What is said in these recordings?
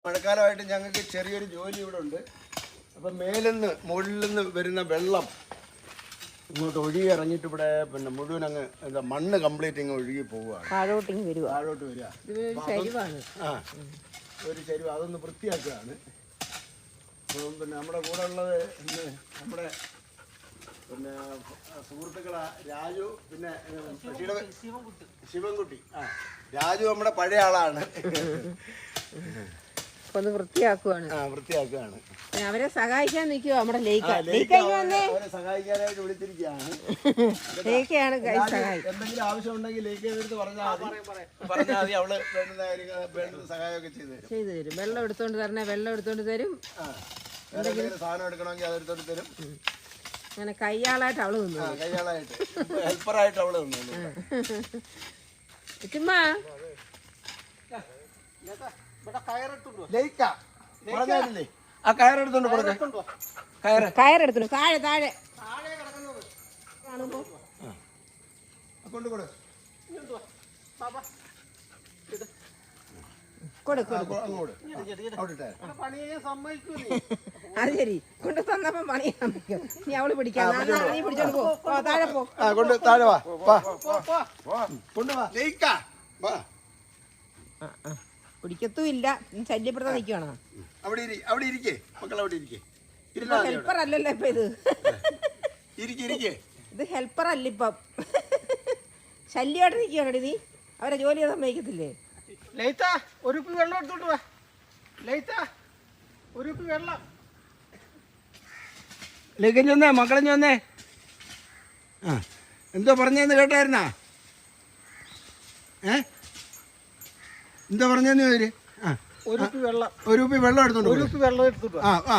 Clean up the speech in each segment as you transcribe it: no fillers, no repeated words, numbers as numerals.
മഴക്കാലമായിട്ട് ഞങ്ങൾക്ക് ചെറിയൊരു ജോലി ഇവിടെ ഉണ്ട്. അപ്പം മുകളിൽ നിന്ന് വരുന്ന വെള്ളം ഇങ്ങോട്ട് ഒഴുകി ഇറങ്ങിയിട്ട് ഇവിടെ പിന്നെ മുഴുവൻ അങ്ങ് എന്താ മണ്ണ് കംപ്ലീറ്റ് ഇങ്ങ് ഒഴുകി പോവുകയാണ്. താഴോട്ട് വരിക. ആ ഒരു ചരിവ് അതൊന്ന് വൃത്തിയാക്കുകയാണ്. അപ്പം പിന്നെ നമ്മുടെ കൂടെ ഉള്ളത് നമ്മുടെ പിന്നെ സുഹൃത്തുക്കളാ രാജു, പിന്നെ ശിവൻകുട്ടി. ആ രാജു നമ്മുടെ പഴയ ആളാണ്. വൃത്തിയാക്കുകയാണ്. അവരെ സഹായിക്കാൻ നിൽക്കുവോ നമ്മുടെ അവരെ സഹായിക്കാനായിട്ട് വിളിച്ചിരിക്കുകയാണ്. എന്തെങ്കിലും ആവശ്യം ഉണ്ടെങ്കിൽ ലേഖയെടുത്ത് പറഞ്ഞാൽ മതി. അവള് വേണ്ടുന്ന സഹായമൊക്കെ ചെയ്തു തരും. വെള്ളം എടുത്തോണ്ട് തരും. എന്തെങ്കിലും സാധനം എടുക്കണമെങ്കിൽ അതെടുത്തോണ്ട് തരും. അങ്ങനെ കയ്യാളായിട്ട് അവള് നിന്നു. കയ്യാളായിട്ട് ഹെൽപ്പറായിട്ട് അവള് നിന്നു. ആ കയറെടുത്തോണ്ട് കയറെടുത്തോണ്ട് താഴെ അത് ശരി കൊണ്ട് തന്നപ്പോ പണി സമ്മതിക്കും. നീ അവള് പിടിക്കാം, നീ പിടിച്ചോണ്ട് പോ. താഴെ പോ. താഴെ വാ. പിടിക്കത്തുമില്ല, ശല്യപ്പെടുത്താൻ നിൽക്കുകയാണോ? അവിടെ ഇരിക്കേ മക്കൾ, അവിടെ ഇരിക്കേ. ഹെൽപ്പർ അല്ലല്ലോ ഇപ്പൊ ഇത്. ഇത് ഹെൽപ്പർ അല്ല ഇപ്പം, ശല്യമായിട്ട് നിൽക്കുകയാണോ നീ? അവരെ ജോലി സമ്മതിക്കത്തില്ലേ? ഒരു വെള്ളം എടുത്തോണ്ട് വാ. ഒരു വെള്ളം ലേഖൻ മക്കളെ വന്നേ. ആ എന്തോ പറഞ്ഞെന്ന് കേട്ടായിരുന്നാ? എന്താ പറഞ്ഞെന്ന് പേര്? ഒരു കുപ്പി വെള്ളം എടുത്തോണ്ട് ആ ആ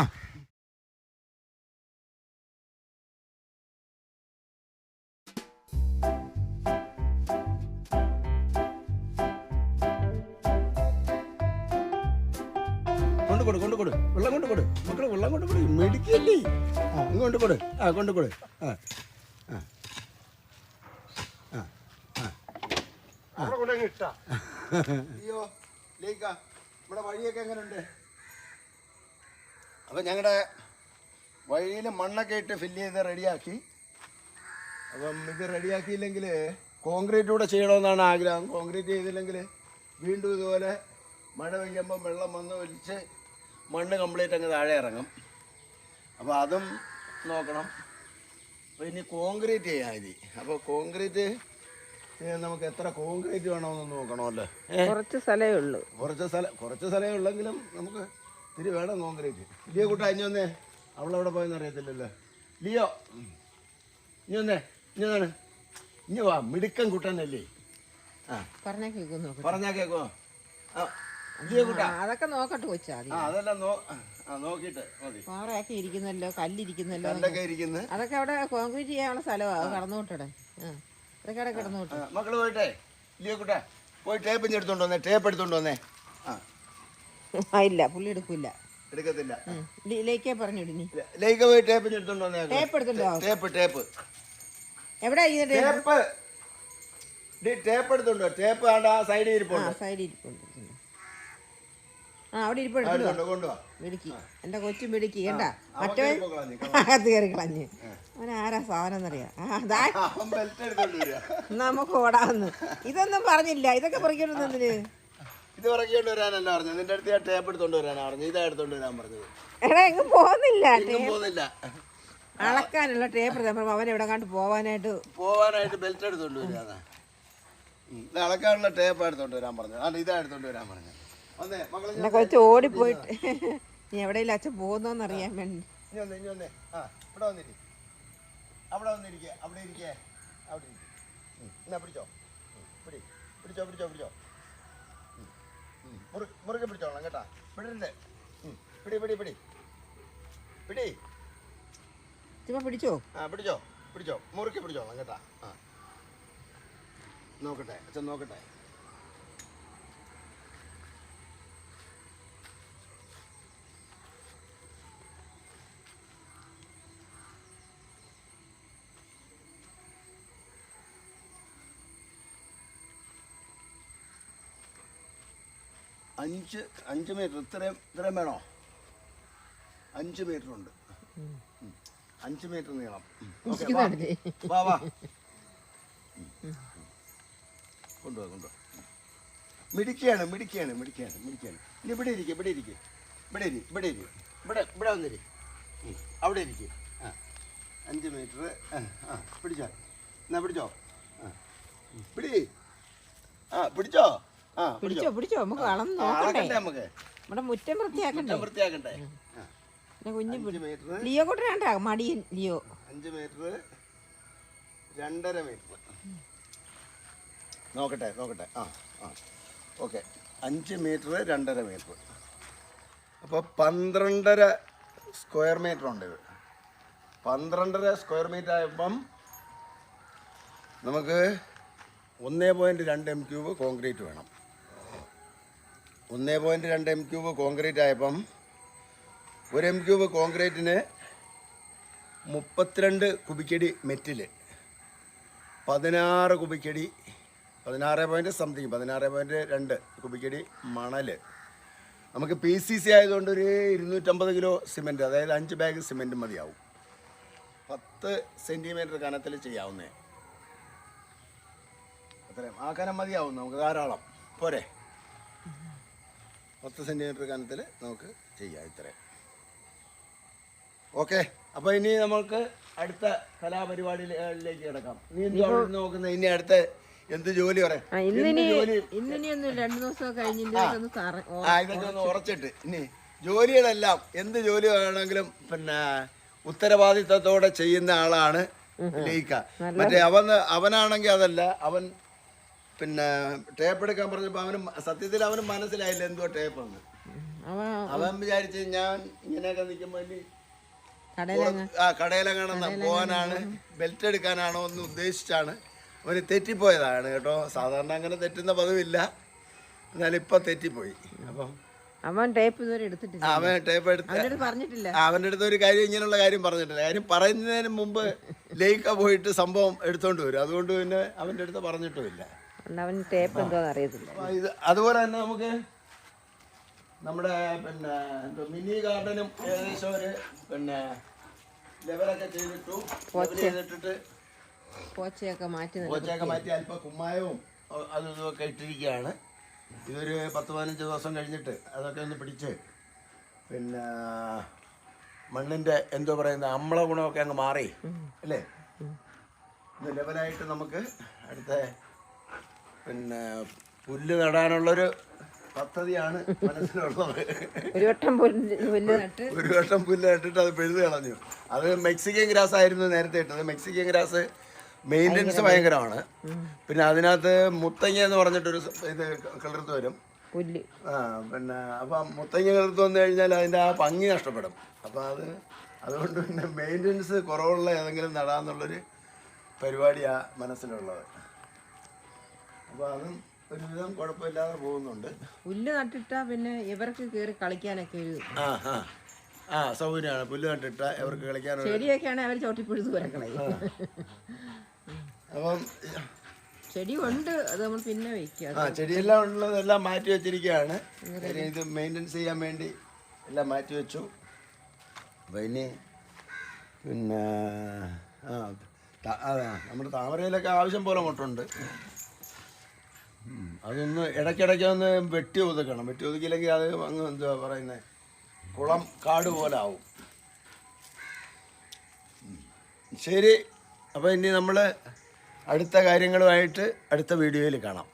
കൊണ്ടുകൊടു വെള്ളം കൊണ്ടുകൊടു മക്കള്, വെള്ളം കൊണ്ടുകൊടു. മെഡിക്കല്ലേ? ആ ഇങ്ങോട്ട് കൊടു. കൊണ്ടുകൊടു. അയ്യോ ലേക്ക, നമ്മുടെ വഴിയൊക്കെ എങ്ങനെയുണ്ട്? അപ്പം ഞങ്ങളുടെ വഴിയിൽ മണ്ണൊക്കെ ഇട്ട് ഫില്ല് ചെയ്ത് റെഡിയാക്കി. അപ്പം ഇത് റെഡിയാക്കിയില്ലെങ്കിൽ കോൺക്രീറ്റ് കൂടെ ചെയ്യണമെന്നാണ് ആഗ്രഹം. കോൺക്രീറ്റ് ചെയ്തില്ലെങ്കിൽ വീണ്ടും ഇതുപോലെ മഴ പെയ്യുമ്പം വെള്ളം വന്ന് ഒലിച്ച് മണ്ണ് കംപ്ലീറ്റ് അങ്ങ് താഴെ ഇറങ്ങും. അപ്പോൾ അതും നോക്കണം. അപ്പോൾ ഇനി കോൺക്രീറ്റ് ചെയ്യാം ഇനി. അപ്പോൾ കോൺക്രീറ്റ് നമുക്ക് എത്ര കോൺക്രീറ്റ് വേണമെന്ന് നോക്കണമല്ലോ. കുറച്ച് സ്ഥലമേ ഉള്ളൂ. കുറച്ച് സ്ഥലമേ ഉള്ളെങ്കിലും നമുക്ക് ഇത്തിരി വേണം കോൺക്രീറ്റ്. ലിയോ കൂട്ടാ ഇനി വന്നേ. അവളെവിടെ പോയെന്ന് അറിയത്തില്ലല്ലോ. ലിയോ ഇനി വന്നേ. ഇനി വാ, മിടുക്കൻ കുട്ടനല്ലേ? ആ പറഞ്ഞാ കേക്കോ? അതൊക്കെ നോക്കട്ടെ കൊച്ചാ. അതെല്ലാം നോക്കിട്ട് മതി. പാറയൊക്കെ ഇരിക്കുന്നല്ലോ, കല്ലിരിക്കുന്നല്ലോ, അതൊക്കെ അവിടെ കോൺക്രീറ്റ് ചെയ്യാനുള്ള സ്ഥലമാണ്. കടന്നുവിട്ടടെ അതൊക്കെ അവിടെ കിടന്നുവിട്ടെ. മക്കള് പോയിട്ടെ ലിയോ കൂട്ടാ പോയി ടേപ്പ് എടുത്തോണ്ട് വന്നേ. ഇല്ല, പുള്ളി എടുക്കത്തില്ല. ലേക്കേ പറഞ്ഞിടും. ലേക്ക് പോയി ടേപ്പ് എടുത്തോണ്ട് വന്നേ. ടേപ്പ് എവിടെ ടേപ്പ് എടുത്തോണ്ടോ? ടേപ്പ് ആ സൈഡിൽ ഇരിപ്പുണ്ട്. അവിടെ ഇരിപ്പുണ്ടോ? മിടുക്കി, എന്റെ കൊച്ചു മിടുക്കി. കണ്ടാ മറ്റേ അകത്ത് കയറി കളഞ്ഞ്. അവൻ ആരാ സാധനം എന്നറിയാം. നമുക്ക് ഓടാന്ന്. ഇതൊന്നും പറഞ്ഞില്ല. ഇതൊക്കെ പറിക്കൊണ്ടിരുന്നതിന് ഇത് പറക്കിക്കൊണ്ട് വരാനല്ല പറഞ്ഞത്. നിന്റെ അടുത്ത് ഞാൻ ടേപ്പ് എടുത്തോണ്ട് വരാനാ പറഞ്ഞത്. ഇതാ എടുത്തോണ്ട് വരാൻ പറഞ്ഞത്. എടാ എങ്ങും പോകുന്നില്ല. അളക്കാനുള്ള ടേപ്പ് അവൻ എവിടെ കണ്ട് പോവാനായിട്ട് ബെൽറ്റ് എടുത്തോണ്ട് വരാനാ. ഇത് അളക്കാനുള്ള ടേപ്പ് എടുത്തോണ്ട് വരാൻ പറഞ്ഞത്. ഇതാ എടുത്തോണ്ട് വരാൻ പറഞ്ഞത്. എന്നെ കൊച്ചു ഓടിപ്പോയിട്ട് നീ എവിടെയില്ല അച്ഛൻ പോകുന്നോന്നറിയാൻ വേണ്ടി. മുറുകെ പിടിച്ചോളാം കേട്ടാ. പിടില്ലേ? പിടി ചുമ്മാ പിടിച്ചോ. പിടിച്ചോ മുറുകെ പിടിച്ചോളാം കേട്ടാ. നോക്കട്ടെ അച്ഛൻ നോക്കട്ടെ. 5 മീറ്റർ ഇത്രയും വേണോ? 5 മീറ്റർ ഉണ്ട്. 5 മീറ്റർ നീളം. ഓക്കെ, വാ വാ കൊണ്ടുപോവാ. മിടിക്കുകയാണ്. ഇനി ഇവിടെ ഇരിക്കും. ഇവിടെ വന്നിരി. അവിടെ ഇരിക്കും. 5 മീറ്റർ. പിടിച്ചോ. എന്നാ പിടിച്ചോ. പിടിച്ചോ. പിടിച്ചോ നമുക്ക് വളർന്ന് നോക്കണ്ടേ, നമുക്ക് നമ്മുടെ മുറ്റം വൃത്തിയാക്കണ്ടേ. പിന്നെ കുഞ്ഞു 5 മീറ്റർ. ലിയോ കൂട്ടണ്ട മടിയൻ ലിയോ. 5 metre 2.5 metre. നോക്കട്ടെ. Okay, 5 metre 2.5 metre. അപ്പോൾ 12.5 സ്ക്വയർ മീറ്റർ ഉണ്ട് ഇത്. 12.5 സ്ക്വയർ മീറ്റർ ആയപ്പം നമുക്ക് 1.2 m³ കോൺക്രീറ്റ് വേണം. 1.2 m³ കോൺക്രീറ്റ് ആയപ്പം 1 m³ കോൺക്രീറ്റിന് 32 കുബിക്കടി മെറ്റിൽ, 16 കുബിക്കടി 16.2 കുബിക്കടി മണൽ. നമുക്ക് PCC ആയതുകൊണ്ട് ഒരു 250 കിലോ സിമെൻറ്റ്, അതായത് 5 ബാഗ് സിമെൻറ്റ് മതിയാവും. 10 സെൻറ്റിമീറ്റർ കനത്തിൽ ചെയ്യാവുന്നേ. അത്രയും ആ കനം മതിയാവും നമുക്ക്, ധാരാളം പോരെ. 10 സെൻറ്റിമീറ്റർ കനത്തിൽ നമുക്ക് ചെയ്യാം ഇത്രയും. ഓക്കെ, അപ്പോൾ ഇനി നമുക്ക് അടുത്ത കലാപരിപാടിയിലേക്ക് കിടക്കാം. നീ നോക്കുന്നത് ഇനി അടുത്ത എന്ത് ജോലി പറയാം? ഇന്നിനിയൊന്നും 2 ദിവസം കഴിഞ്ഞിട്ട് ഇതൊക്കെ ഒന്ന് ഉറച്ചിട്ട് ഇനി ജോലികളെല്ലാം എന്ത് ജോലി വേണമെങ്കിലും പിന്നെ ഉത്തരവാദിത്തത്തോടെ ചെയ്യുന്ന ആളാണ് ലയിക്ക. മറ്റേ അവനാണെങ്കിൽ അതല്ല, അവൻ പിന്നെ ടേപ്പ് എടുക്കാൻ പറഞ്ഞപ്പോൾ സത്യത്തിൽ അവന് മനസ്സിലായില്ല എന്തോ ടേപ്പ് എന്ന്. അവൻ വിചാരിച്ച് ഞാൻ ഇങ്ങനെയൊക്കെ നിൽക്കുമ്പോൾ കടയിലെങ്ങാണെന്ന് പോകാനാണ്, ബെൽറ്റ് എടുക്കാനാണോ എന്ന് ഉദ്ദേശിച്ചാണ്. അവന് തെറ്റിപ്പോയതാണ് കേട്ടോ. സാധാരണ അങ്ങനെ തെറ്റുന്ന പതിവില്ല, എന്നാലും ഇപ്പൊ തെറ്റിപ്പോയി. അപ്പം അവൻ ടേപ്പ് ഇതുവരെ എടുത്തിട്ടില്ല. അവൻ ടേപ്പ് പറഞ്ഞിട്ടില്ല. അവൻ്റെ അടുത്ത് ഒരു കാര്യം ഇങ്ങനെയുള്ള കാര്യം പറഞ്ഞിട്ടില്ല. കാര്യം പറയുന്നതിന് മുമ്പ് ലയിക്ക പോയിട്ട് സംഭവം എടുത്തോണ്ട് വരും. അതുകൊണ്ട് പിന്നെ അവൻ്റെ അടുത്ത് പറഞ്ഞിട്ടുമില്ല. അവൻ ടേപ്പ് എന്തോന്ന് അറിയത്തില്ല. ഇത് അതുപോലെ തന്നെ നമുക്ക് നമ്മുടെ പിന്നെ മിനി ഗാർഡനും ഏകദേശം ഒരു പിന്നെ ലെവലൊക്കെ ചെയ്തിട്ടിട്ട് പോച്ചയൊക്കെ മാറ്റി അല്പം കുമ്മായവും അതും ഇതുമൊക്കെ ഇട്ടിരിക്കുകയാണ്. ഇതൊരു 10-15 ദിവസം കഴിഞ്ഞിട്ട് അതൊക്കെ ഒന്ന് പിടിച്ച് പിന്നെ മണ്ണിൻ്റെ എന്തോ പറയുന്ന അമ്ല ഗുണമൊക്കെ അങ്ങ് മാറി അല്ലേ. ഇത് ലെവലായിട്ട് നമുക്ക് അടുത്ത പിന്നെ പുല്ല് നടാനുള്ളൊരു പദ്ധതിയാണ് മനസ്സിലുള്ളത്. ഒരു വട്ടം പുല്ല് നട്ടിട്ട് അത് പിഴുത് കളഞ്ഞു. അത് മെക്സിക്കൻ ഗ്രാസ് ആയിരുന്നു നേരത്തെ ഇട്ടത്. മെക്സിക്കൻ ഗ്രാസ് മെയിൻ്റെനൻസ് ഭയങ്കരമാണ്. പിന്നെ അതിനകത്ത് മുത്തങ്ങ എന്ന് പറഞ്ഞിട്ടൊരു ഇത് കിളിർത്ത് വരും. പിന്നെ അപ്പം മുത്തങ്ങ കിളിർത്ത് വന്നു കഴിഞ്ഞാൽ അതിൻ്റെ ആ ഭംഗി നഷ്ടപ്പെടും. അപ്പം അതുകൊണ്ട് പിന്നെ മെയിൻ്റെനൻസ് കുറവുള്ള ഏതെങ്കിലും നടാന്നുള്ളൊരു പരിപാടിയാണ് മനസ്സിലുള്ളത്. അപ്പോൾ അതും ഒരുവിധം കുഴപ്പമില്ലാതെ പോകുന്നുണ്ട്. പുല്ല് നട്ടിട്ടാ പിന്നെ ഇവർക്ക് കയറി കളിക്കാനൊക്കെ ഒരു സൗകര്യമാണ്. പുല്ല് നട്ടിട്ടാ ഇവർക്ക് കളിക്കാനുള്ള ചെടിയൊക്കെയാണ് അവർ ചോട്ടിപ്പിഴുത്ത് വരക്കളയും. അപ്പം ചെടി ഉണ്ട്, അത് നമ്മൾ പിന്നെ വെക്കുക. ചെടിയെല്ലാം ഉള്ളതെല്ലാം മാറ്റി വെച്ചിരിക്കുകയാണ്. ഇത് മെയിൻ്റെനൻസ് ചെയ്യാൻ വേണ്ടി എല്ലാം മാറ്റി വെച്ചു. അപ്പം ഇനി പിന്നെ നമ്മുടെ താമരയിലൊക്കെ ആവശ്യം പോലെ മുട്ടുണ്ട്. അതൊന്ന് ഇടയ്ക്കിടയ്ക്ക് ഒന്ന് വെട്ടി ഒതുക്കണം. വെട്ടി ഒതുക്കിയില്ലെങ്കിൽ അത് അങ്ങ് എന്തുവാ പറയുന്നത്, കുളം കാട് പോലെ ആവും. ശരി, അപ്പോൾ ഇനി നമ്മൾ അടുത്ത കാര്യങ്ങളുമായിട്ട് അടുത്ത വീഡിയോയിൽ കാണാം.